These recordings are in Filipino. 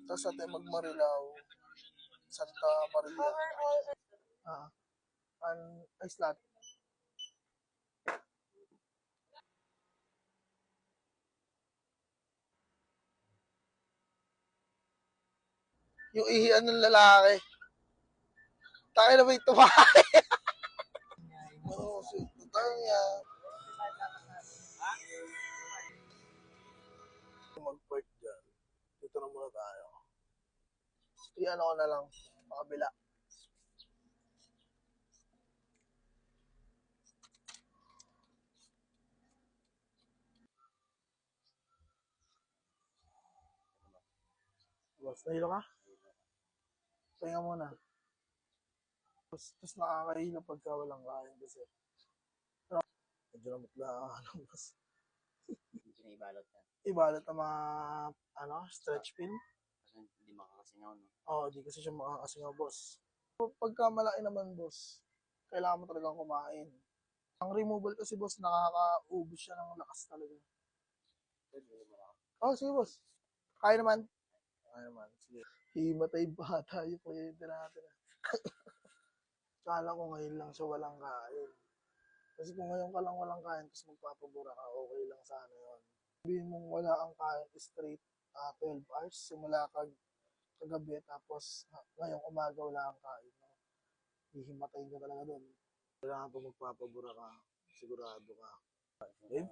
Tapos natin magmarilao. Santa Maria. Ice latte. Yung ihian ng lalaki. Tayo na ba ito ba? Ano, sweet tayo niya. Mag-park dyan. Dito na muna tayo. Iyan ako na lang. Makabila. Boss, nahilo ka? Pahinga muna. Tapos nakakahilo pagka walang kain kasi. Medyo namot lang. Boss. Hindi na ibalot yan. Ibalot ang mga stretch film. Kasi hindi makakasingaw, no? Oo, di kasi siya makakasingaw, boss. Pagka malaki naman, boss, kailangan mo talagang kumain. Ang removal kasi, boss, nakakaubos siya ng lakas talaga. Oh, sige, boss. Kaya naman. Kaya naman, sige. Himatay ba tayo kliyente natin. Kala ko ngayon lang siya walang kain. Kasi kung ngayon ka lang walang kain, tapos magpapabura ka, okay lang sana yun. Sabihin mong wala ang kain straight 12 hours, simula kagabi, tapos ngayong umaga wala ang kain. No? Hihimatayin ka talaga doon. Kailangan pa magpapabura ka, sigurado ka. Okay?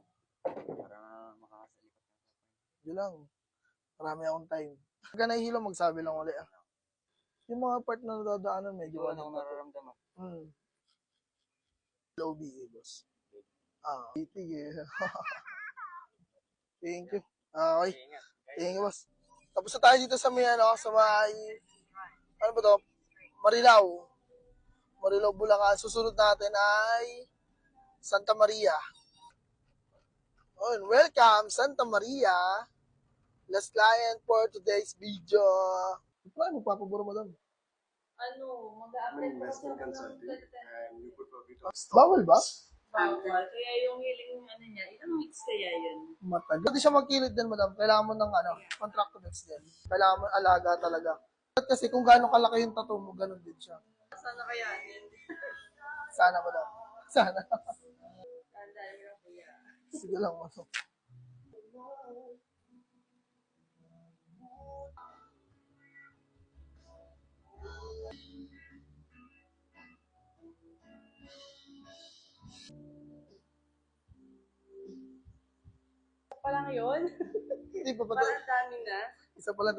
Para makakasalipat ka. Yun lang. Marami akong time. Pagka nahihilo, magsabi lang ulit. Yung mga part na nadadaanan, medyo Wala akong nararamdaman. Low BA, boss. Sige. Thank you. Okay. Thank you, boss. Tapos na tayo dito sa may, sa may, ano ba to? Marilao. Marilao, Bulacan. Susunod natin ay Santa Maria. Oh, welcome, Santa Maria. Last client for today's video. Paano magpapaburo mo doon? I'm an investment consultant and you put a bit of stock. Bawal ba? Bawal. Kaya yung hiling niya, ilang weeks kaya yun? Matagal. Pwede siya magkilid din, madam. Kailangan mo ng contract to next din. Kailangan mo alaga talaga. Kasi kung gaano kalaki yung tattoo mo, ganun din siya. Sana kaya yun? Sana, madam. Sana. Tandaan mo lang, kuya. Sige lang, madam. Pa lang yun? Hindi pa ba? Parang dami na. Isa pala